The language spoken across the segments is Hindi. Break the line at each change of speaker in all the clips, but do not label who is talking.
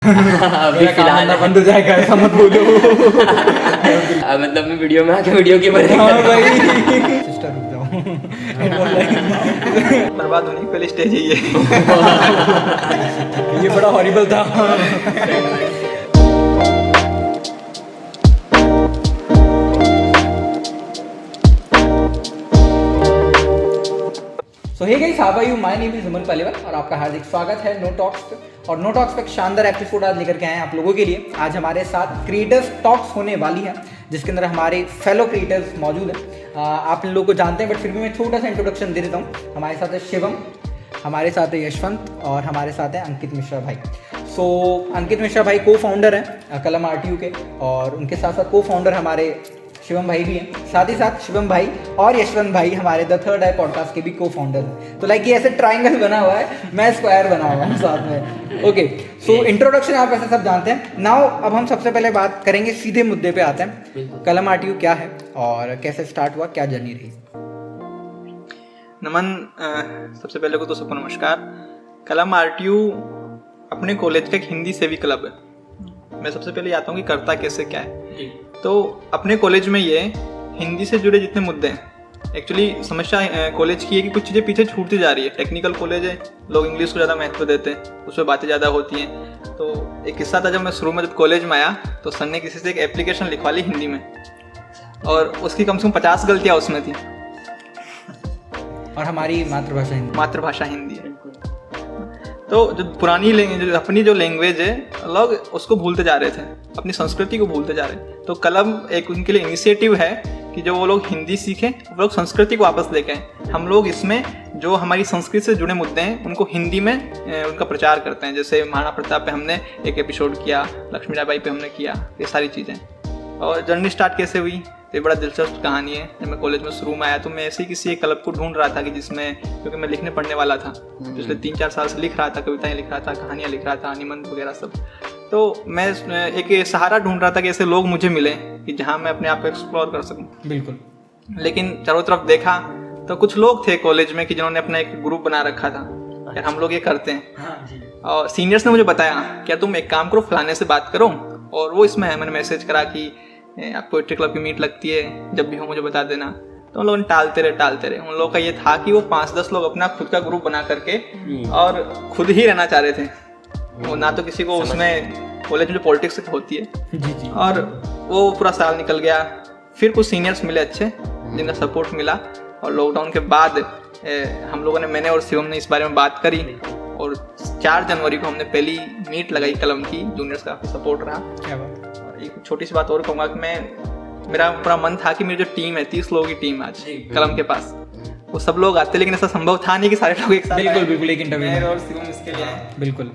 अभी
मेरा काम
फिलहाल
धंधा बंद हो जाएगा, ऐसा मत बोलो।
मतलब मैं वीडियो में आके वीडियो की
हाँ भाई सिस्टर रुक जाओ।
बर्बाद होने की पहले स्टेज है
ये बड़ा हॉरिबल था। So hey guys, how are you? My name is Aman Paliwal और आपका हार्दिक स्वागत है नो टॉक्स पे। और नो टॉक्स पे एक शानदार एपिसोड आज लेकर के आए हैं आप लोगों के लिए। आज हमारे साथ क्रिएटर्स टॉक्स होने वाली है, जिसके अंदर हमारे फेलो क्रिएटर्स मौजूद हैं। आप लोगों को जानते हैं, बट फिर भी मैं छोटा सा इंट्रोडक्शन दे देता हूँ। हमारे साथ है शिवम, हमारे साथ है यशवंत और हमारे साथ है अंकित मिश्रा भाई। सो अंकित मिश्रा भाई को फाउंडर हैं कलम आरटीयू के, और उनके साथ साथ को फाउंडर हमारे शिवम भाई भी हैं। साथ ही साथ शिवम भाई और यशवंत भाई हमारे द थर्ड आई पॉडकास्ट के भी को फाउंडर हैं। तो लाइक ये ऐसे ट्राइंगल बना हुआ है, मैं स्क्वायर बना हुआ हूँ साथ में। ओके, सो इंट्रोडक्शन आप ऐसे सब जानते हैं। नाउ अब हम सबसे पहले बात करेंगे, सीधे मुद्दे पे आते हैं। कलम आरटीयू क्या है और कैसे स्टार्ट हुआ, क्या जर्नी रही?
नमन, सबसे पहले को तो सबको नमस्कार। कलम आरटीयू अपने कॉलेज का एक हिंदी सेवी क्लब है। मैं सबसे पहले आता हूँ कि करता कैसे क्या है। तो अपने कॉलेज में ये हिंदी से जुड़े जितने मुद्दे हैं, एक्चुअली समस्या कॉलेज की है कि कुछ चीज़ें पीछे छूटती जा रही है। टेक्निकल कॉलेज है, लोग इंग्लिश को ज़्यादा महत्व देते हैं, उसमें बातें ज़्यादा होती हैं। तो एक किस्सा था, जब मैं शुरू में जब कॉलेज में आया तो सर ने किसी से एक एप्लीकेशन लिखवा ली हिंदी में, और उसकी कम से कम 50 गलतियाँ उसमें थी।
और हमारी
मातृभाषा हिंदी है। तो जो पुरानी जो अपनी जो लैंग्वेज है, लोग उसको भूलते जा रहे थे, अपनी संस्कृति को भूलते जा रहे हैं। तो कलम एक उनके लिए इनिशिएटिव है कि जो वो लोग हिंदी सीखें, वो लोग संस्कृति को वापस लेके आएं। हम लोग इसमें जो हमारी संस्कृति से जुड़े मुद्दे हैं उनको हिंदी में उनका प्रचार करते हैं। जैसे महाराणा प्रताप पे हमने एक एपिसोड किया, लक्ष्मीबाई पे हमने किया, ये सारी चीज़ें। और जर्नी स्टार्ट कैसे हुई, ये बड़ा दिलचस्प कहानी है। जब मैं कॉलेज में शुरू में आया तो मैं ऐसे ही किसी एक क्लब को ढूंढ रहा था कि जिसमें, क्योंकि मैं लिखने पढ़ने वाला था, पिछले 3-4 साल से लिख रहा था, कविताएं लिख रहा था, कहानियाँ लिख रहा था, निबंध वगैरह सब। तो मैं एक सहारा ढूंढ रहा था कि ऐसे लोग मुझे मिले कि जहाँ मैं अपने आप को एक्सप्लोर कर सकूँ।
बिल्कुल।
लेकिन चारों तरफ देखा तो कुछ लोग थे कॉलेज में कि जिन्होंने अपना एक ग्रुप बना रखा था, यार हम लोग ये करते हैं। और सीनियर्स ने मुझे बताया, क्या तुम एक काम करो, फलाने से बात करो, और वो इसमें है। मैंने मैसेज करा कि आप पोएट्री क्लब की मीट लगती है, जब भी हो मुझे बता देना। तो उन लोगों ने टालते रहे। उन लोगों का ये था कि वो 5-10 लोग अपना खुद का ग्रुप बना करके और खुद ही रहना चाह रहे थे। वो ना तो किसी को उसमें, कॉलेज में पॉलिटिक्स होती है। और वो पूरा साल निकल गया। फिर कुछ सीनियर्स मिले अच्छे, जिनका सपोर्ट मिला, और लॉकडाउन के बाद हम लोगों ने, मैंने और शिवम ने इस बारे में बात करी, और 4 जनवरी को हमने पहली मीट लगाई कलम की। जूनियर्स का सपोर्ट रहा।
क्या बात।
एक छोटी सी बात और कहूँगा कि मेरा पूरा मन था कि मेरी जो टीम है, 30 लोगों की टीम आज कलम के पास, वो सब लोग आते, लेकिन ऐसा संभव था नहीं कि सारे लोग एक साथ।
बिल्कुल एक इंटरव्यू
और शिवम इसके लिए आए।
बिल्कुल।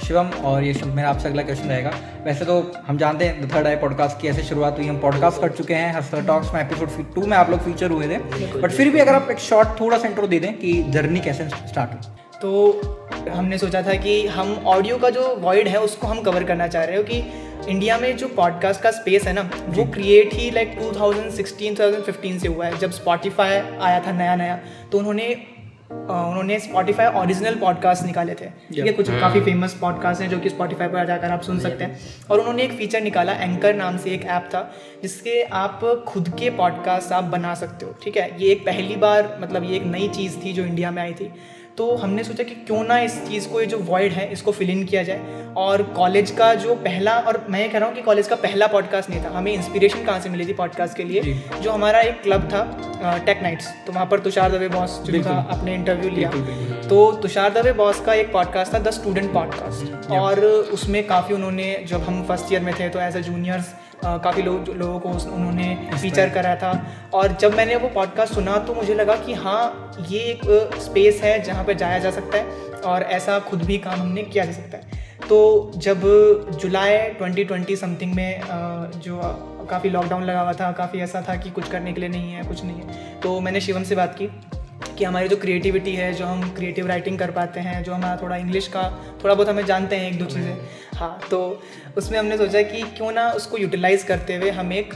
शिवम और ये मेरा आपसे अगला क्वेश्चन रहेगा। वैसे तो हम जानते हैं द थर्ड आई पॉडकास्ट की ऐसे शुरुआत हुई, हम पॉडकास्ट कर चुके हैं, हस्टर टॉक्स में एपिसोड 2 में आप लोग फीचर हुए थे, बट फिर भी अगर आप एक शॉर्ट थोड़ा सा इंट्रो दे दें कि जर्नी कैसे स्टार्ट हुई।
तो हमने सोचा था कि हम ऑडियो का जो वॉइड है उसको हम कवर करना चाह रहे हो कि इंडिया में जो पॉडकास्ट का स्पेस है ना, वो क्रिएट ही लाइक 2016-2015 से हुआ है। जब स्पॉटिफाई आया था नया, तो उन्होंने स्पॉटिफाई ओरिजिनल पॉडकास्ट निकाले थे। ठीक है, कुछ काफ़ी फेमस पॉडकास्ट हैं जो कि स्पॉटिफाई पर जाकर आप सुन सकते हैं। और उन्होंने एक फीचर निकाला, एंकर नाम से एक ऐप था, जिसके आप खुद के पॉडकास्ट आप बना सकते हो। ठीक है, ये एक पहली बार, मतलब ये एक नई चीज़ थी जो इंडिया में आई थी। तो हमने सोचा कि क्यों ना इस चीज़ को, ये जो वॉइड है, इसको फिल इन किया जाए। और कॉलेज का जो पहला, और मैं ये कह रहा हूँ कि कॉलेज का पहला पॉडकास्ट नहीं था। हमें इंस्पिरेशन कहाँ से मिली थी पॉडकास्ट के लिए? जो हमारा एक क्लब था टेक नाइट्स, तो वहाँ पर तुषार दवे बॉस जिनका आपने इंटरव्यू लिया, तो तुषार दवे बॉस का एक पॉडकास्ट था द स्टूडेंट पॉडकास्ट। और उसमें काफ़ी उन्होंने, जब हम फर्स्ट ईयर में थे तो एज ए जूनियर्स काफ़ी लोगों को उन्होंने फीचर करा था। और जब मैंने वो पॉडकास्ट सुना तो मुझे लगा कि हाँ, ये एक स्पेस है जहाँ पे जाया जा सकता है और ऐसा खुद भी काम हमने किया जा सकता है। तो जब जुलाई 2020 समथिंग में जो काफ़ी लॉकडाउन लगा हुआ था, काफ़ी ऐसा था कि कुछ करने के लिए नहीं है, कुछ नहीं है, तो मैंने शिवम से बात की कि हमारी जो क्रिएटिविटी है, जो हम क्रिएटिव राइटिंग कर पाते हैं, जो हमारा थोड़ा इंग्लिश का थोड़ा बहुत हमें जानते हैं 1-2 चीज़ें, हाँ, तो उसमें हमने सोचा कि क्यों ना उसको यूटिलाइज़ करते हुए हम एक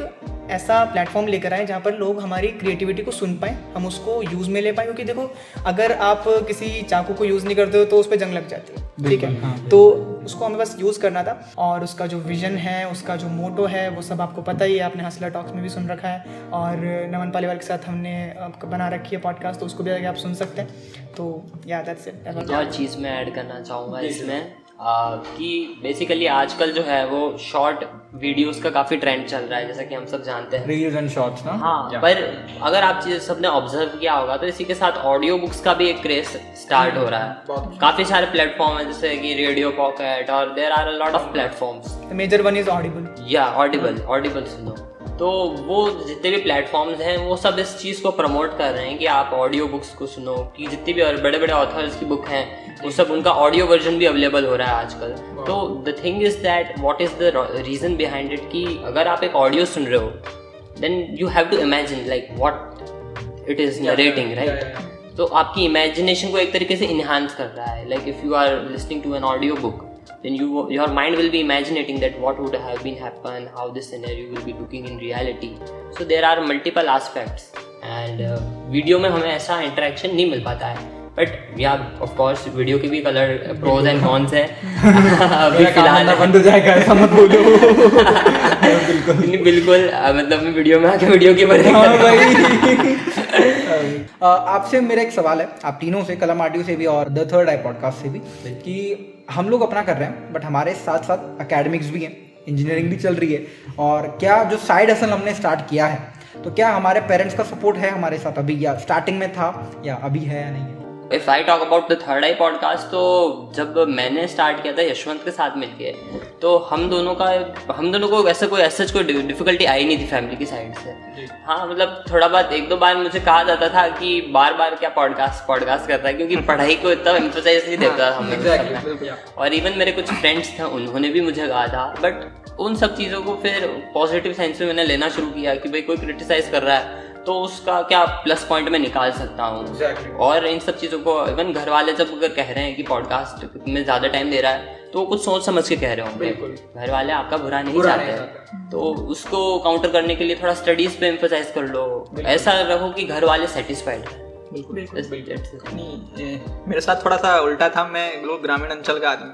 ऐसा प्लेटफॉर्म लेकर आए जहाँ पर लोग हमारी क्रिएटिविटी को सुन पाएँ, हम उसको यूज़ में ले पाएँ। क्योंकि देखो, अगर आप किसी चाकू को यूज़ नहीं करते हो तो उस पर जंग लग जाती है, ठीक है। तो उसको हमें बस यूज़ करना था, और उसका जो विजन है, उसका जो मोटो है, वो सब आपको पता ही है, आपने हसलर टॉक्स में भी सुन रखा है, और नमन पालीवाल के साथ हमने बना रखी है पॉडकास्ट, तो उसको भी आगे आप सुन सकते हैं। तो या दैट्स इट।
एक और चीज़ मैं ऐड करना चाहूँगा इसमें कि बेसिकली आजकल जो है वो शॉर्ट वीडियोस का काफ़ी ट्रेंड चल रहा है, जैसा कि हम सब जानते हैं,
रील्स एंड शॉर्ट्स ना।
हाँ, पर अगर आप चीज़ सबने ऑब्जर्व किया होगा तो इसी के साथ ऑडियो बुक्स का भी एक क्रेज स्टार्ट हो रहा है। काफ़ी सारे प्लेटफॉर्म है, जैसे कि रेडियो पॉकेट, और there are a lot of platforms.
Major one is Audible.
या ऑडिबल सुनो। तो वो जितने भी प्लेटफॉर्म्स हैं वो सब इस चीज़ को प्रमोट कर रहे हैं कि आप ऑडियो बुक्स को सुनो, कि जितने भी और बड़े बड़े ऑथर्स की बुक हैं वो सब, उनका ऑडियो वर्जन भी अवेलेबल हो रहा है आजकल। तो the thing is that what is the reason behind it, कि अगर आप एक ऑडियो सुन रहे हो then you have to imagine like what it is narrating, right. तो आपकी इमेजिनेशन को एक तरीके से इन्हांस कर रहा है। Like if you are listening to an audio book, then your mind will be imagining that what would have been happen, how this scenario will be looking in reality. So there are multiple aspects, and video में हमें ऐसा इंटरेक्शन नहीं मिल पाता है। बट या ऑफ कोर्स वीडियो के भी कलर प्रोज एंड कॉन्स हैं। अभी फिलहाल
बंद हो जाएगा, ऐसा मत बोलो।
बिल्कुल मतलब मैं वीडियो में आके वीडियो के बारे
आपसे मेरा एक सवाल है, आप तीनों से, कलम आडियो से भी और द थर्ड आई पॉडकास्ट से भी, कि हम लोग अपना कर रहे हैं बट हमारे साथ साथ एकेडमिक्स भी हैं, इंजीनियरिंग भी चल रही है, और क्या जो साइड हसल हमने स्टार्ट किया है, तो क्या हमारे पेरेंट्स का सपोर्ट है हमारे साथ अभी, या स्टार्टिंग में था, या अभी है या नहीं है?
If I talk about the third I podcast, तो जब मैंने स्टार्ट किया था यशवंत के साथ मिलके, तो हम दोनों को वैसे कोई डिफिकल्टी आई नहीं थी फैमिली की साइड से। हाँ, मतलब थोड़ा बहुत एक दो बार मुझे कहा जाता था कि बार बार क्या पॉडकास्ट करता है, क्योंकि पढ़ाई को इतना एम्फसाइज नहीं देता था हमें। और इवन मेरे कुछ फ्रेंड्स थे, उन्होंने भी मुझे कहा था, बट उन सब चीज़ों को फिर पॉजिटिव सेंस में मैंने लेना शुरू किया कि भाई कोई क्रिटिसाइज कर रहा है तो उसका क्या प्लस पॉइंट मैं निकाल सकता हूँ। और इन सब चीज़ों को इवन घर वाले जब अगर कह रहे हैं कि पॉडकास्ट में ज़्यादा टाइम दे रहा है तो वो कुछ सोच समझ के कह रहे होंगे, घर वाले आपका बुरा नहीं चाहते। तो उसको काउंटर करने के लिए थोड़ा स्टडीज़ पे एम्फसाइज कर लो, ऐसा रखो कि घर वाले सेटिस्फाइड है।
मेरे साथ थोड़ा सा उल्टा था, मैं बिल्कुल ग्रामीण अंचल का आदमी,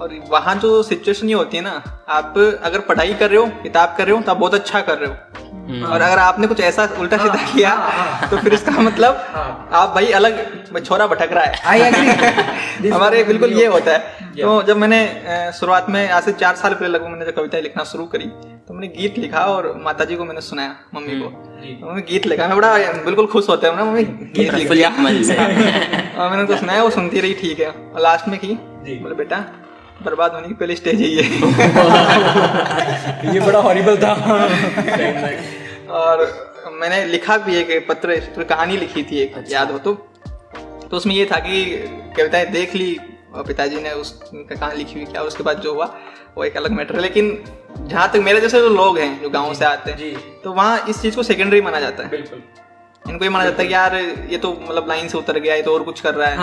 और वहाँ जो सिचुएशन ये होती है ना, आप अगर पढ़ाई कर रहे हो, किताब कर रहे हो, तो आप बहुत अच्छा कर रहे हो, और अगर आपने कुछ ऐसा उल्टा सीधा किया तो फिर इसका मतलब आप भाई अलग छोरा भटक रहा है। हमारे बिल्कुल ये होता है। तो जब मैंने शुरुआत में आज से 4 साल पहले लगभग मैंने जब कविताएं लिखना शुरू करी, तो मैंने गीत लिखा और माताजी को मैंने सुनाया, मम्मी को। तो मैं गीत लिखा, मैं बड़ा बिल्कुल खुश होता है ना, मम्मी गीत लिख लिया। और मैंने उनको सुनाया, वो सुनती रही, ठीक है। और लास्ट में की बोले बेटा बर्बाद होने की पहली स्टेज है
ये बड़ा हॉरिबल था।
और मैंने लिखा भी एक पत्र कहानी लिखी थी एक, याद हो तो उसमें ये था कि कविताएं देख ली और पिताजी ने उस कहानी लिखी हुई, क्या उसके बाद जो हुआ वो एक अलग मैटर है। लेकिन जहाँ तक मेरे जैसे जो लोग हैं जो गाँव से आते हैं, तो वहाँ इस चीज़ को सेकेंडरी माना जाता है। इनको ये माना जाता है कि यार ये तो मतलब लाइन से उतर गया, ये तो और कुछ कर रहा है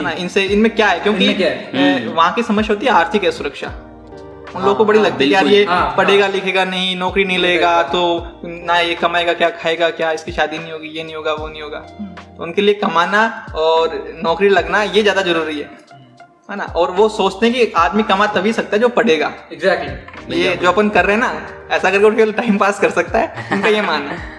ना, इनमें क्या है, क्योंकि वहाँ की समस्या होती है आर्थिक सुरक्षा। उन लोगों को बड़ी लगती है यार ये पढ़ेगा लिखेगा नहीं, नौकरी नहीं लेगा तो ना ये कमाएगा क्या, खाएगा क्या, इसकी शादी नहीं होगी, ये नहीं होगा, वो नहीं होगा। तो उनके लिए कमाना और नौकरी लगना ये ज्यादा जरूरी है ना। और वो सोचते हैं कि आदमी कमा तभी सकता है जो पढ़ेगा। एग्जैक्टली ये जो अपन कर रहे हैं ना, ऐसा करके केवल टाइम पास कर सकता है, उनका ये मानना है।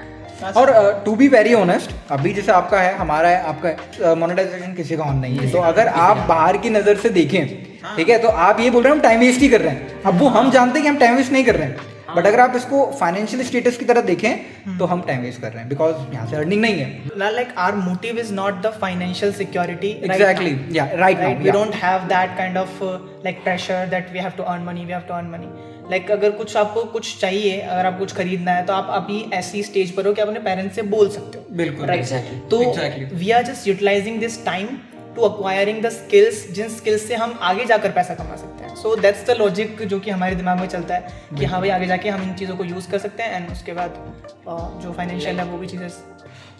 और टू बी वेरी ऑनेस्ट, अभी जैसे आपका है, हमारा है, आपका है, मोनेटाइजेशन किसी का ऑन नहीं है। तो अगर आप बाहर की नज़र से देखें, ठीक है, तो आप ये बोल रहे हैं हम टाइम वेस्ट ही कर रहे हैं। अब वो हम जानते हैं कि हम टाइम वेस्ट नहीं कर रहे हैं, बट अगर आप इसको फाइनेंशियल स्टेटस की तरह देखें तो हम टाइम वेस्ट कर रहे हैं, बिकॉज यहाँ से अर्निंग नहीं है।
Like our motive is not the financial security.
Exactly. Yeah. Right now.
We don't have that kind of like pressure that we have to earn money. We have to earn money. Like अगर कुछ आपको कुछ चाहिए, अगर आप कुछ खरीदना है, तो आप अभी ऐसी स्टेज पर हो कि आप अपने पेरेंट्स से बोल सकते हो।
बिल्कुल।
Right. तो we are just utilizing this time to acquiring the skills, Jin skills से हम आगे जाकर पैसा कमा सकते हैं। So that's the logic जो कि हमारे दिमाग में चलता है कि हाँ भाई आगे जाके हम इन चीज़ों को यूज़ कर सकते हैं, एंड उसके बाद जो फाइनेंशियल है वो भी चीज़ें।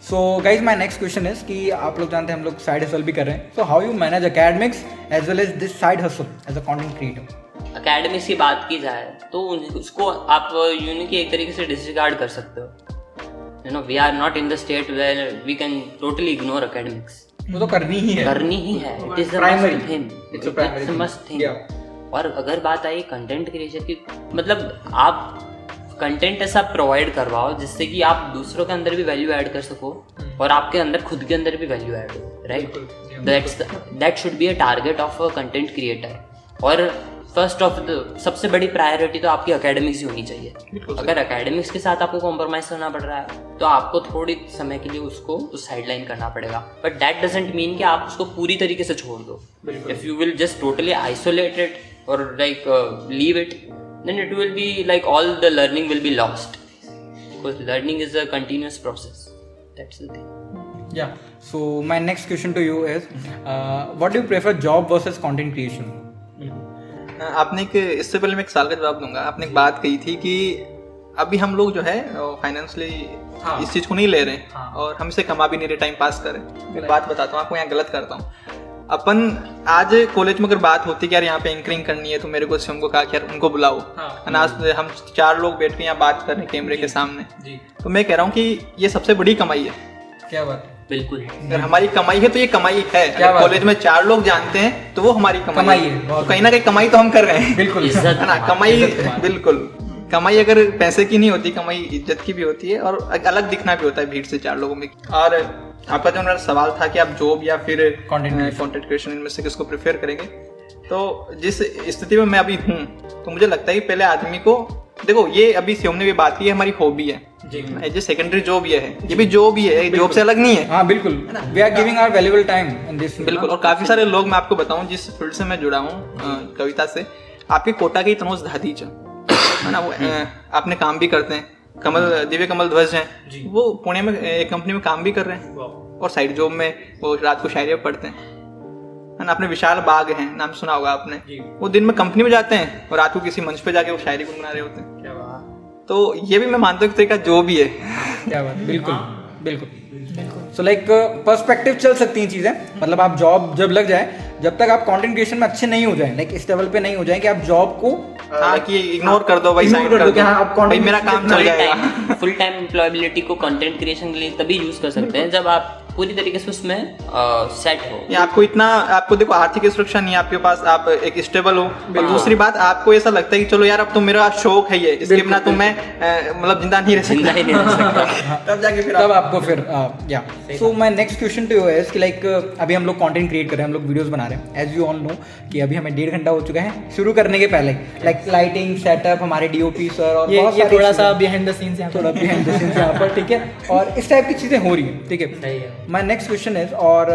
So guys my next question is कि आप लोग जानते हैं हम लोग साइड हसल भी कर रहे हैं, so how you manage academics as well as this side hustle as a content creator?
Academics की बात की जाए तो उसको आप यूं कि एक तरीके से डिसरिगार्ड कर सकते हो। You know, we are not in the state where we can totally ignore academics.
वो तो करनी ही है,
it is
Primary.
It's a must thing. और अगर बात आई कंटेंट क्रिएशन की, मतलब आप कंटेंट ऐसा प्रोवाइड करवाओ जिससे कि आप दूसरों के अंदर भी वैल्यू ऐड कर सको और आपके अंदर खुद के अंदर भी वैल्यू ऐड हो, right? That should be a target of a content creator. और फर्स्ट ऑफ सबसे बड़ी प्रायोरिटी तो आपकी एकेडमिक्स ही होनी चाहिए। अगर एकेडमिक्स के साथ आपको कॉम्प्रोमाइज़ करना पड़ रहा है तो आपको थोड़ी समय के लिए उसको उस साइडलाइन करना पड़ेगा, बट दैट डजंट मीन कि आप उसको पूरी तरीके से छोड़ दो। If you will just totally isolate it और like leave it, then it will be like all the learning will be lost, because learning is a continuous process. That's the thing.
Yeah. So my next question to you is, what do you prefer, job versus content creation?
आपने इससे पहले मैं एक सवाल का जवाब दूंगा। आपने एक बात कही थी कि अभी हम लोग जो है फाइनेंशियली इस चीज़ को नहीं ले रहे और हम इसे कमा भी नहीं रहे, टाइम पास कर रहे। मैं बात बताता हूँ आपको, यहाँ गलत करता हूँ। अपन आज कॉलेज में अगर बात होती कि यार यहाँ पे एंकरिंग करनी है तो मेरे को हमको कहा कि यार उनको बुलाओ, आज हम 4 लोग बैठ के यहाँ बात कर रहे हैं कैमरे के सामने, तो मैं कह रहा हूँ कि ये सबसे बड़ी कमाई है।
क्या बात है,
बिल्कुल।
अगर हमारी कमाई है तो ये कमाई है। कॉलेज में 4 लोग जानते हैं तो वो हमारी कमाई है। तो कहीं ना कहीं कमाई तो हम कर रहे हैं,
बिल्कुल
है ना? कमाई बिल्कुल, कमाई अगर पैसे की नहीं होती, कमाई इज्जत की भी होती है और अलग दिखना भी होता है भीड़ से 4 लोगों में। और आपका जो मेरा सवाल था कि आप जॉब या फिर कंटेंट क्रिएशन, इनमें से किसको प्रेफर करेंगे, तो जिस स्थिति में मैं अभी हूँ तो मुझे लगता है कि पहले आदमी को देखो, ये अभी हमने भी बात की है, हमारी हॉबी है, ये सेकेंडरी जॉब ये है, ये भी जॉब ही है, जॉब से अलग नहीं है।
हाँ बिल्कुल, we are giving our valuable time in this.
बिल्कुल। और काफी सारे लोग, मैं आपको बताऊं जिस फील्ड से मैं जुड़ा हूँ कविता से, आपके कोटा के तनोज धादीच है ना, वो अपने काम भी करते हैं। दिव्य कमल ध्वज हैं, वो पुणे में एक कंपनी में काम भी कर रहे हैं और साइड जॉब में वो रात को शायरी पढ़ते हैं, है ना। अपने विशाल बाग हैं, नाम सुना होगा आपने, वो दिन में कंपनी में जाते हैं और रात को किसी मंच पे जाके वो शायरी गुनगुना रहे होते हैं। क्या बात। तो ये भी मैं मानता हूँ एक तरीका जो भी है।
क्या बात, बिल्कुल बिल्कुल। सो लाइक पर्सपेक्टिव चल सकती हैं चीज़ें, मतलब आप जॉब जब लग जाए, जब तक आप कंटेंट क्रिएशन में अच्छे नहीं हो जाए, लाइक इस लेवल पे नहीं हो जाए कि आप जॉब को
कि इग्नोर कर दो भाई, साइड कर दो,
आप
भाई मेरा काम चल जाएगा।
फुल टाइम एम्प्लॉयबिलिटी को कंटेंट क्रिएशन के लिए तभी यूज कर सकते हैं जब आप पूरी तरीके से उसमें सेट हो।
या आपको देखो आर्थिक सुरक्षा नहीं है आपके पास, आप एक स्टेबल हो। और दूसरी बात, आपको ऐसा लगता है कि चलो यार अब तो मेरा शौक है ये, इसके बिना तो मैं मतलब जिंदा नहीं रह सकता।
तब जाके फिर आपको फिर या so my next question to you is कि लाइक अभी हम लोग कंटेंट क्रिएट कर रहे हैं, हम लोग वीडियोस बना रहे हैं। एज यू ऑल नो कि अभी हमें 1.5 घंटा हो चुका है शुरू करने के पहले, लाइक लाइटिंग सेटअप, हमारे डीओपी सर और बहुत सारी
थोड़ा सा बिहाइंड द सीन्स
यहाँ पर, ठीक है, और इस टाइप की चीज़ें हो रही हैं, ठीक है। माय नेक्स्ट क्वेश्चन इज, और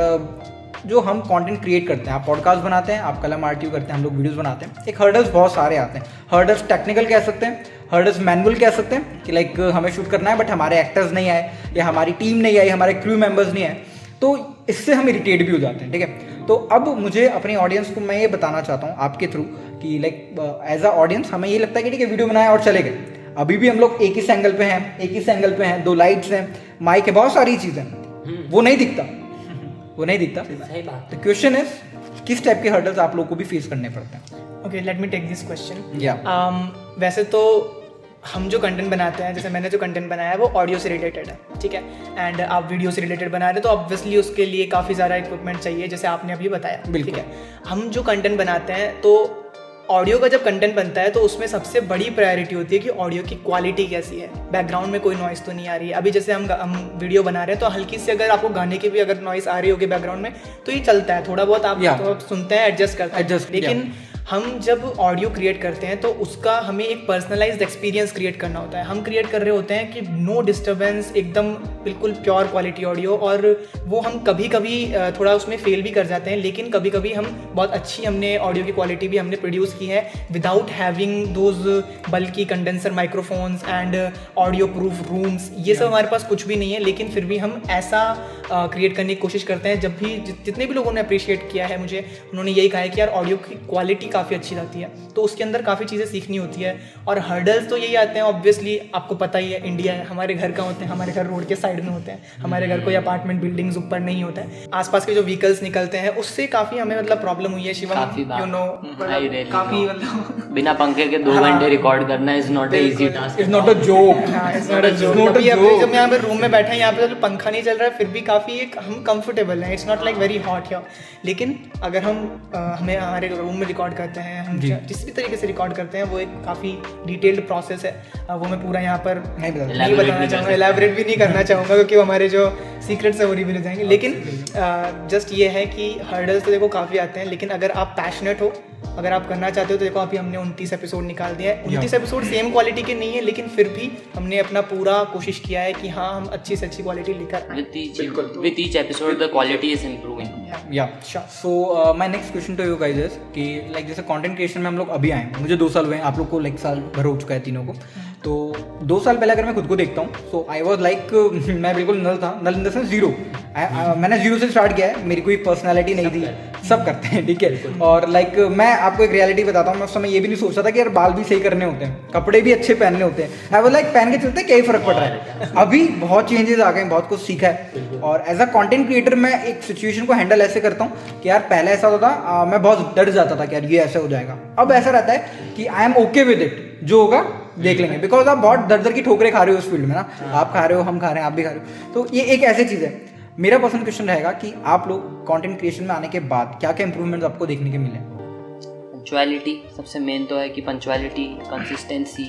जो हम कंटेंट क्रिएट करते हैं, आप पॉडकास्ट बनाते हैं, आप कलम आर्टिव करते हैं, हम लोग वीडियोस बनाते हैं, एक हर्डल्स बहुत सारे आते हैं। हर्डल्स टेक्निकल कह सकते हैं, हर्डल्स मैनुअल कह सकते हैं कि लाइक हमें शूट करना है बट हमारे एक्टर्स नहीं आए या हमारी टीम नहीं आई, हमारे क्रू मेंबर्स नहीं आए, तो इससे हम इरिटेट भी हो जाते हैं, ठीक है। तो अब मुझे अपनी ऑडियंस को मैं ये बताना चाहता हूँ आपके थ्रू कि लाइक एज अ ऑडियंस हमें ये लगता है कि ठीक है वीडियो बनाया और चले गए, अभी भी हम लोग एक ही एंगल पे हैं, एक ही एंगल पे हैं, 2 लाइट्स हैं, माइक है, बहुत सारी चीज़ें, वो नहीं दिखता।
सही बात।
द क्वेश्चन इज, किस टाइप के हर्डल्स आप लोगों को भी फेस करने पड़ते हैं?
Okay, let me take this question.
या
वैसे तो हम जो कंटेंट बनाते हैं, जैसे मैंने जो कंटेंट बनाया है वो ऑडियो से रिलेटेड है, ठीक है, एंड आप वीडियो से रिलेटेड बना रहे हैं तो ऑब्वियसली उसके लिए काफ़ी सारा इक्विपमेंट चाहिए, जैसे आपने अभी बताया, ठीक है। हम जो कंटेंट बनाते हैं तो ऑडियो का जब कंटेंट बनता है तो उसमें सबसे बड़ी प्रायोरिटी होती है कि ऑडियो की क्वालिटी कैसी है, बैकग्राउंड में कोई नॉइस तो नहीं आ रही है। अभी जैसे हम वीडियो बना रहे हैं तो हल्की सी अगर आपको गाने की भी अगर नॉइस आ रही होगी बैकग्राउंड में तो ये चलता है, थोड़ा बहुत आप सुनते हैं, एडजस्ट करते हैं। लेकिन हम जब ऑडियो क्रिएट करते हैं तो उसका हमें एक पर्सनलाइज्ड एक्सपीरियंस क्रिएट करना होता है। हम क्रिएट कर रहे होते हैं कि नो डिस्टर्बेंस, एकदम बिल्कुल प्योर क्वालिटी ऑडियो, और वो हम कभी कभी थोड़ा उसमें फेल भी कर जाते हैं, लेकिन कभी कभी हम बहुत अच्छी हमने ऑडियो की क्वालिटी भी हमने प्रोड्यूस की है विदाउट हैविंग दोज बल्कि condenser microphones and audio proof rooms, ये सब हमारे पास कुछ भी नहीं है, लेकिन फिर भी हम ऐसा क्रिएट करने की कोशिश करते हैं। जब भी जितने भी लोगों ने अप्रिशिएट किया है मुझे, उन्होंने यही कहा है कि यार ऑडियो की क्वालिटी काफ़ी अच्छी लगती है, तो उसके अंदर काफ़ी चीज़ें सीखनी होती है। और हर्डल्स तो यही आते हैं, ऑब्वियसली आपको पता ही है, इंडिया है, हमारे घर का होते हैं, हमारे घर रोड के साइड में होते हैं, हमारे घर कोई अपार्टमेंट बिल्डिंग्स ऊपर नहीं होता है, आसपास के जो व्हीकल्स निकलते हैं उससे काफ़ी हमें मतलब प्रॉब्लम हुई है शिवम, यू नो, काफ़ी मतलब
बिना पंखे के 2 घंटे रिकॉर्ड करना is not easy task,
it's not a joke.
जब यहाँ पे रूम में बैठे हैं, यहाँ पे तो पंखा नहीं चल रहा है, फिर भी काफ़ी एक हम कंफर्टेबल हैं, it's not like very hot here. लेकिन अगर हमें हमारे रूम में रिकॉर्ड करते हैं, हम जिस भी तरीके से रिकॉर्ड करते हैं, वो एक काफ़ी डिटेल्ड प्रोसेस है, वो मैं पूरा यहाँ पर नहीं बताना चाहूँगा, एलैबोरेट भी नहीं करना चाहूँगा, क्योंकि हमारे जो सीक्रेट्स है वो रिवील हो जाएंगे। लेकिन जस्ट ये है कि हर्डल्स तो देखो काफ़ी आते हैं, लेकिन अगर आप पैशनेट हो, अगर आप करना चाहते हो, तो देखो अभी हमने 29 एपिसोड निकाल दिया है। 29 एपिसोड सेम क्वालिटी के नहीं है, लेकिन फिर भी हमने अपना पूरा कोशिश किया है कि हाँ, हम अच्छी से अच्छी क्वालिटी लेकर
with each episode the quality is improving.
So my next question to you guys is कि like जैसे कंटेंट क्रिएशन में हम लोग अभी आए हैं, मुझे 2 साल हुए हैं, आप लोग को लाइक साल भर हो चुका है तीनों को, तो 2 साल पहले अगर मैं खुद को देखता हूँ, सो आई वॉज लाइक मैं बिल्कुल नल था, नल इन द सेंस जीरो। मैंने जीरो से स्टार्ट किया है, मेरी कोई पर्सनैलिटी नहीं थी, सब करते हैं, ठीक है। और लाइक मैं आपको एक रियलिटी बताता हूँ, मैं उस समय ये भी नहीं सोचता था कि यार बाल भी सही करने होते हैं, कपड़े भी अच्छे पहनने होते हैं, आई वाज लाइक पहन के चलते क्या ही फर्क पड़ रहा है। अभी बहुत चेंजेस आ गए, बहुत कुछ सीखा है। और एज अ कंटेंट क्रिएटर मैं एक सिचुएशन को हैंडल ऐसे करता हूँ कि यार पहले ऐसा होता था, मैं बहुत डर जाता था कि यार ये ऐसे हो जाएगा। अब ऐसा रहता है कि I am okay with it, जो होगा देख लेंगे, बिकॉज आप बहुत दर की ठोकरें खा रहे हो उस फील्ड में ना, आप खा रहे हो, हम खा रहे हैं, आप भी खा रहे हो, तो ये एक ऐसी चीज़ है। मेरा पर्सनल क्वेश्चन रहेगा कि आप लोग कंटेंट क्रिएशन में आने के बाद क्या क्या इंप्रूवमेंट्स आपको देखने के मिले?
पंचुअलिटी सबसे मेन तो है कि पंचुअलिटी, कंसिस्टेंसी,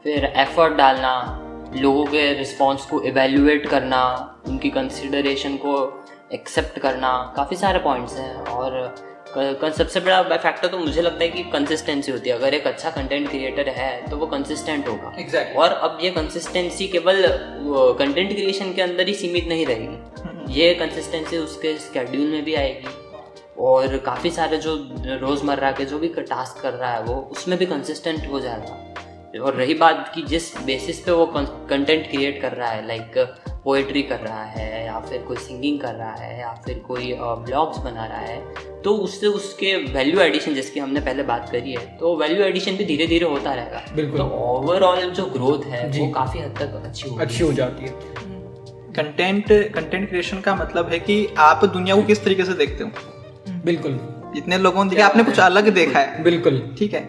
फिर एफर्ट डालना, लोगों के रिस्पॉन्स को इवेल्युएट करना, उनकी कंसिडरेशन को एक्सेप्ट करना, काफ़ी सारे पॉइंट्स हैं। और सबसे बड़ा फैक्टर तो मुझे लगता है कि कंसिस्टेंसी होती है। अगर एक अच्छा कंटेंट क्रिएटर है तो वो कंसिस्टेंट होगा।
Exactly.
और अब ये कंसिस्टेंसी केवल कंटेंट क्रिएशन के अंदर ही सीमित नहीं रहेगी, ये कंसिस्टेंसी उसके स्केड्यूल में भी आएगी, और काफ़ी सारे जो रोज़मर्रा के जो भी टास्क कर रहा है वो उसमें भी कंसिस्टेंट हो जाएगा। और रही बात कि जिस बेसिस पे वो कंटेंट क्रिएट कर रहा है, लाइक पोएट्री कर रहा है या फिर कोई सिंगिंग कर रहा है या फिर कोई ब्लॉग्स बना रहा है, तो उससे उसके वैल्यू एडिशन, जिसकी हमने पहले बात करी है, तो वैल्यू एडिशन भी धीरे धीरे होता रहेगा।
बिल्कुल।
तो ओवरऑल जो ग्रोथ है वो काफ़ी हद तक अच्छी हो
जाती है।
कंटेंट क्रिएशन का मतलब है कि आप दुनिया को किस तरीके से देखते हो।
बिल्कुल।
जितने लोगों ने देखा, आपने कुछ अलग देखा है।
बिल्कुल,
ठीक है।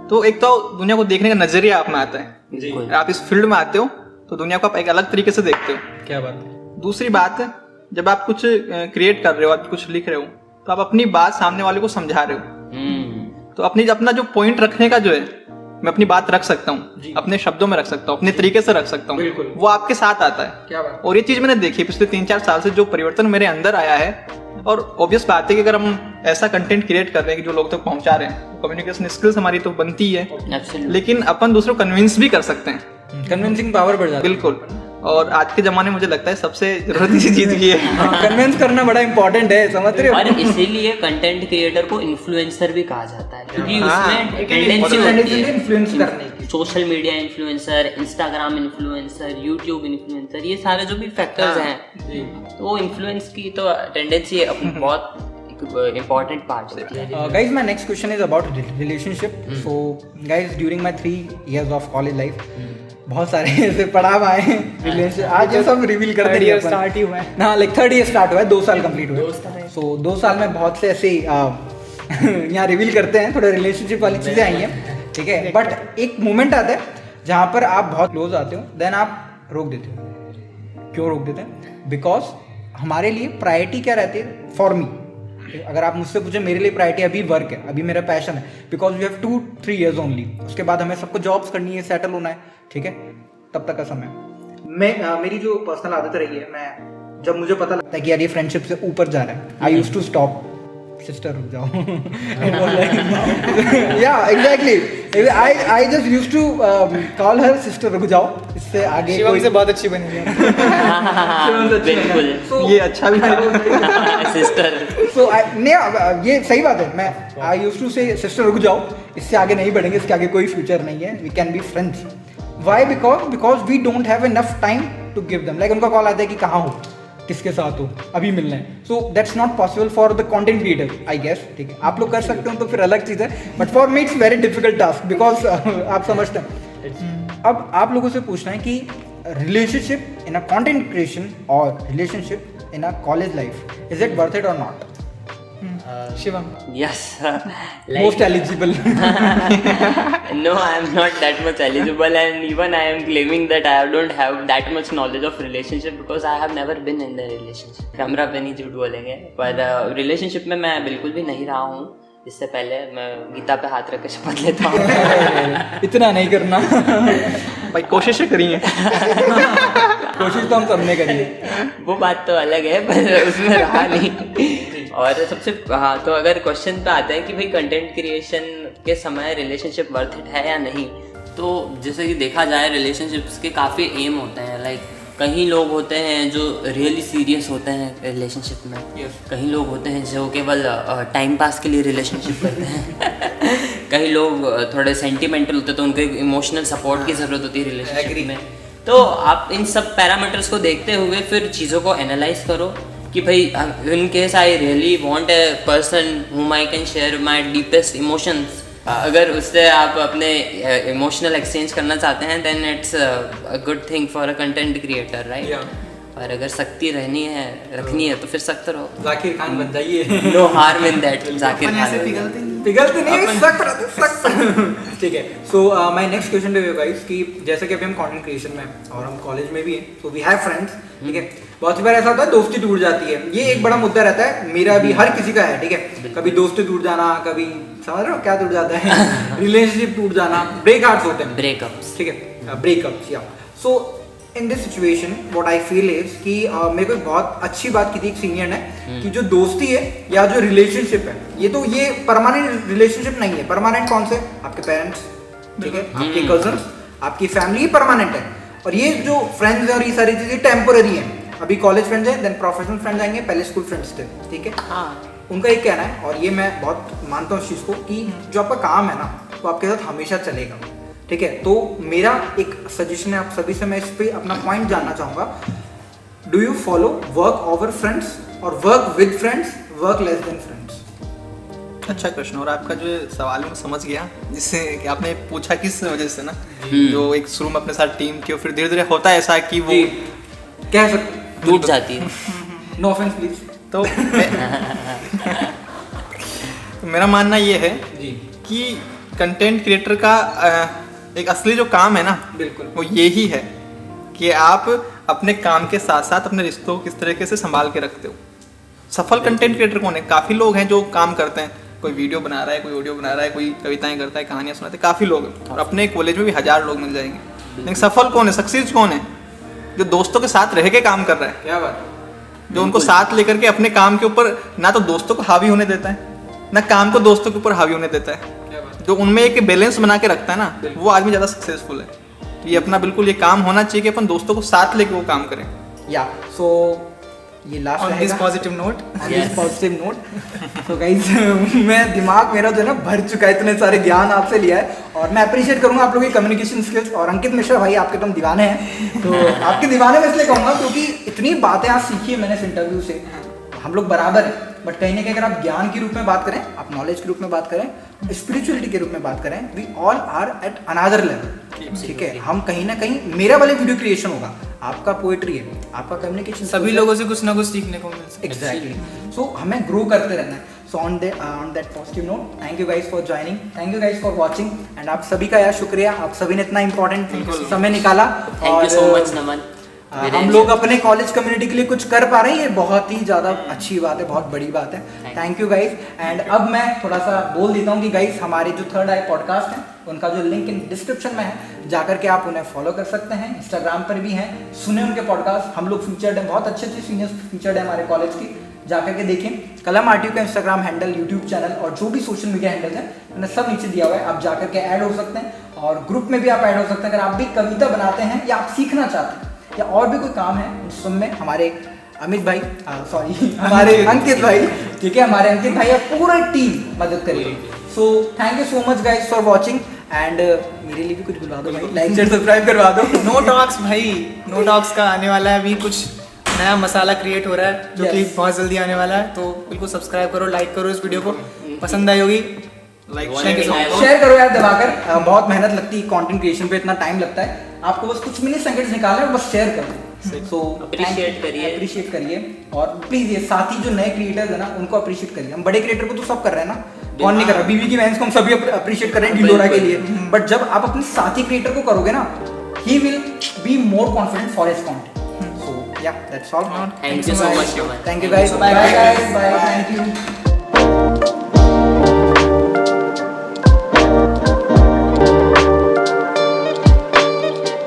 तो एक तो दुनिया को देखने का नजरिया आप में आता है
जी।
आप इस फील्ड में आते हो तो दुनिया को आप एक अलग तरीके से देखते हो।
क्या बात है।
दूसरी बात, जब आप कुछ क्रिएट कर रहे हो, आप कुछ लिख रहे हो, तो आप अपनी बात सामने वाले को समझा रहे हो। तो अपना जो पॉइंट रखने का जो है, मैं अपनी बात रख सकता हूँ, अपने शब्दों में रख सकता हूँ, अपने तरीके से रख सकता हूँ, वो आपके साथ आता है।
क्या बात।
और ये चीज मैंने देखी पिछले 3-4 साल से, जो परिवर्तन मेरे अंदर आया है। और ऑब्वियस बात है कि अगर हम ऐसा कंटेंट क्रिएट कर रहे हैं कि जो लोग तक पहुंचा रहे हैं, कम्युनिकेशन स्किल्स हमारी तो बनती है, लेकिन अपन दूसरों को कन्विंस भी कर सकते हैं,
कन्विंसिंग पावर बढ़ जाती है।
बिल्कुल। और आज के जमाने में मुझे लगता है सबसे जरूरती सी चीज ये है,
कन्विंस करना बड़ा इंपॉर्टेंट है, समझ रहे हो।
और इसीलिए कंटेंट क्रिएटर को इन्फ्लुएंसर भी कहा जाता है, क्योंकि उसमें टेंडेंसी होती है
इन्फ्लुएंस करने की।
Social media influencer, Instagram influencer, YouTube influencer, ये सारे जो भी फैक्टर्स हैं, तो वो इन्फ्लुएंस की तो टेंडेंसी बहुत important part होती है।
Guys, my next question is about relationship. So guys, during my 3 years of college life, बहुत सारे ऐसे पड़ाव आए हैं रिलेशनशिप, आज ये सब रिवील कर देंगे अपन।
स्टार्ट ही हुआ है
ना, लाइक 3rd ईयर स्टार्ट हुआ है, 2 साल कंप्लीट हुए। सो 2 साल में बहुत से ऐसे यहाँ रिवील करते हैं, थोड़ा रिलेशनशिप वाली चीज़ें आई हैं, ठीक है। बट एक मोमेंट आता है जहाँ पर आप बहुत क्लोज आते हो, देन आप रोक देते हो। क्यों रोक देते हैं? बिकॉज हमारे लिए प्रायोरिटी क्या रहती है? फॉर मी, अगर आप मुझसे पूछे, मेरे लिए प्रायोरिटी अभी वर्क है, अभी मेरा पैशन है, because we have 2-3 years only. उसके बाद हमें सबको जॉब्स करनी है, सेटल होना है, ठीक है। तब तक का समय मेरी जो पर्सनल आदत रही है, मैं जब मुझे पता लगता है कि यार ये फ्रेंडशिप से ऊपर जा रहा है, I used to stop, sister रुक जाओ, या exactly, I just used to call her sister रुक जाओ, इससे आगे
शिवम से बहुत अच्छी बनी है।
बिल्कुल,
ये अच्छा भी था
सिस्टर।
सो नहीं, ये सही बात है। मैं आई यूज्ड टू से सिस्टर रुक जाओ, इससे आगे नहीं बढ़ेंगे, इसके आगे कोई फ्यूचर नहीं है, we can be friends. Why? Because we don't have enough time to give them. Like उनका कॉल आता है कि कहाँ हो, किसके साथ हो, अभी मिलना है। So that's not possible for the content creator I guess, ठीक है। आप लोग कर सकते हो तो फिर अलग चीज़ है, but for me it's very difficult task because आप समझते हैं। अब आप लोगों से पूछना है कि relationship in a content creation और relationship in a college life, is it worth it और not?
Shivam,
Yes.
Most eligible.
No, I am not that much eligible, and even I am claiming that I don't have that much knowledge of relationship because I have never been in the relationship. Camera पे नहीं झूठ बोलेंगे, पर रिलेशनशिप में मैं बिल्कुल भी नहीं रहा हूँ। इससे पहले मैं गीता पे हाथ रख के शपथ लेता हूँ।
इतना नहीं करना।
भाई कोशिश करिए।
कोशिश तो हम सबने करी है।
वो बात तो अलग है, पर उसमें रहा नहीं। और सबसे हाँ, तो अगर क्वेश्चन पे आता है कि भाई कंटेंट क्रिएशन के समय रिलेशनशिप वर्थ इट है या नहीं, तो जैसे कि देखा जाए रिलेशनशिप्स के काफ़ी एम होते हैं। लाइक कहीं लोग होते हैं जो रियली सीरियस होते हैं रिलेशनशिप में, कहीं लोग होते हैं जो केवल टाइम पास के लिए रिलेशनशिप करते हैं कहीं लोग थोड़े सेंटिमेंटल होते हैं तो उनको इमोशनल सपोर्ट की ज़रूरत होती है रिलेशनशिप में। तो आप इन सब पैरामीटर्स को देखते हुए फिर चीज़ों को एनालाइज करो कि भाई in case I really want a person whom I can share my deepest emotions, अगर उससे आप अपने इमोशनल एक्सचेंज करना चाहते हैं then it's a good thing for a content creator, right. और अगर सख्ती रखनी है तो फिर सख्त रहो।
जाकिर खान बन जाइए।
No harm in that. Zakir Khan
पिघलते नहीं, सख्त। ठीक है। So my next question to you guys कि जैसे कि अभी हम कंटेंट क्रिएशन में और हम कॉलेज में भी हैं, सो वी हैव फ्रेंड्स, ठीक है। बहुत सी बार ऐसा होता है दोस्ती टूट जाती है, ये एक बड़ा मुद्दा रहता है, मेरा भी हर किसी का है, ठीक है। कभी दोस्ती टूट जाना, कभी समझ रहे हो क्या टूट जाता है, रिलेशनशिप टूट जाना, ब्रेकआउट्स होते हैं,
ब्रेकअप्स,
ठीक है, ब्रेकअप्स या। So in this situation what I feel is कि मेरे को एक बहुत अच्छी बात की थी एक सीनियर ने कि जो दोस्ती है या जो रिलेशनशिप है ये परमानेंट रिलेशनशिप नहीं है। परमानेंट कौन से? आपके पेरेंट्स, ठीक है, आपके कजन्स, आपकी फैमिली परमानेंट है, और ये जो फ्रेंड्स हैं और ये सारी चीजें टेम्पोररी हैं। अभी कॉलेज फ्रेंड्स हैं, देन प्रोफेशनल फ्रेंड्स आएंगे, पहले स्कूल फ्रेंड्स थे, ठीक है। उनका एक कहना है, और ये मैं बहुत मानता हूँ इस चीज़ को, कि जो आपका काम है ना वो आपके साथ हमेशा चलेगा, ठीक है। तो मेरा एक सजेशन है आप सभी से, मैं इस पे अपना पॉइंट जानना चाहूँगा। Do you follow work over friends और work with friends, work less than friends?
अच्छा क्वेश्चन। और आपका जो सवाल है मैं समझ गया, जिससे कि आपने पूछा किस वजह से ना, जो एक शुरू में अपने साथ टीम थी और फिर धीरे धीरे होता है ऐसा कि वो
कह सकते
टूट जाती है।
No offence please.
तो मेरा मानना ये है
जी
कि कंटेंट क्रिएटर का एक असली जो काम है ना,
बिल्कुल,
वो यही है कि आप अपने काम के साथ साथ अपने रिश्तों को किस तरीके से संभाल के रखते हो। सफल कंटेंट क्रिएटर कौन है? काफ़ी लोग हैं जो काम करते हैं, कोई वीडियो बना रहा है, कोई ऑडियो बना रहा है, कोई कविताएं करता है, कहानियां सुनाते हैं, काफ़ी लोग हैं, और अपने कॉलेज में भी 1000 लोग मिल जाएंगे। लेकिन सफल कौन है, सक्सेस कौन है? जो दोस्तों के साथ रह के काम कर रहा है,
क्या बात,
जो उनको साथ लेकर के अपने काम के ऊपर ना तो दोस्तों को हावी होने देता है, ना काम को दोस्तों के ऊपर हावी होने देता है, जो उनमें एक बैलेंस बना के रखता है ना, वो आदमी ज़्यादा सक्सेसफुल है। तो ये अपना बिल्कुल ये काम होना चाहिए कि अपन दोस्तों को साथ लेके वो काम करें।
या सो ये last
on this positive note, तो गाइस मैं दिमाग मेरा जो है ना भर चुका है, इतने सारे ज्ञान आपसे लिया है, और मैं अप्रिशिएट करूंगा आप लोगों की कम्युनिकेशन स्किल्स। और अंकित मिश्रा भाई आपके तुम दीवाने हैं, तो आपके दीवाने में इसलिए कहूँगा क्योंकि इतनी बातें आज सीखी है मैंने इस इंटरव्यू से। हम लोग बराबर हैं, बट कहीं ना कहीं अगर आप ज्ञान के रूप में बात करें, आप नॉलेज के रूप में बात करें, स्पिरिचुअलिटी के रूप में बात करें, we all are at another level, ठीक है। हम कहीं ना कहीं, मेरा वाले वीडियो क्रिएशन होगा, आपका पोएट्री है, आपका कम्युनिकेशन, सभी लोगों से कुछ ना कुछ सीखने को मिल सकता है।
एग्जैक्टली। सो हमें ग्रो करते रहना है। So on that positive note, thank you guys for joining, thank you guys for watching, and आप सभी का यार शुक्रिया, आप सभी ने इतना इंपॉर्टेंट समय निकाला।
थैंक यू सो मच नमन।
हम लोग अपने कॉलेज कम्युनिटी के लिए कुछ कर पा रहे हैं, ये बहुत ही ज़्यादा अच्छी बात है, बहुत बड़ी बात है। Thank you guys. एंड अब मैं थोड़ा सा बोल देता हूँ कि गाइस हमारे जो थर्ड आई पॉडकास्ट है उनका जो लिंक इन डिस्क्रिप्शन में है, जाकर के आप उन्हें फॉलो कर सकते हैं, इंस्टाग्राम पर भी हैं, सुने उनके पॉडकास्ट, हम लोग फीचर्ड हैं, बहुत अच्छे अच्छे सीनियर्स फीचर्ड है हमारे कॉलेज की, जाकर के देखें। कलम आरटीयू का इंस्टाग्राम हैंडल, यूट्यूब चैनल और जो भी सोशल मीडिया हैंडल है मैंने सब नीचे दिया हुआ है, आप जाकर के ऐड हो सकते हैं, और ग्रुप में भी आप ऐड हो सकते हैं। अगर आप भी कविता बनाते हैं या आप सीखना चाहते हैं या और भी कोई काम है उसमें, हमारे अमित भाई, सॉरी हमारे अंकित भाई, ठीक है, हमारे अंकित भाई और पूरा टीम मदद करेगी। So thank you so much guys for watching, and मेरे लिए भी कुछ बुला दो भाई, लाइक शेयर सब्सक्राइब करवा दो।
नो टॉक्स भाई, नो टॉक्स का आने वाला है अभी कुछ नया मसाला क्रिएट हो रहा है जो कि
Yes.
बहुत जल्दी आने वाला है, तो बिल्कुल सब्सक्राइब करो, लाइक करो इस वीडियो को, पसंद आई होगी।
Like
Thank you so much.
Share करो यार दबाकर, बहुत मेहनत लगती है कंटेंट क्रिएशन पे, इतना टाइम लगता है, आपको बस कुछ मिनट सेकंड्स निकालना है, बस शेयर करो। सो
Appreciate करिए।
अप्रिशिएट करिए, और प्लीज ये साथी जो नए क्रिएटर्स है ना उनको अप्रिशिएट करिए। हम बड़े क्रिएटर को तो सब कर रहे हैं ना, कौन नहीं कर रहा, बीबी की बहन को हम सभी अप्रिशिएट कर रहे हैं ढिंडोरा के लिए, बट जब आप अपने साथी क्रिएटर को करोगे ना, he will be more confident for his content. So yeah that's all.
Thank you so much, Naman.
Thank you guys.
Bye,
Bye
guys.
guys. Bye. Thank you.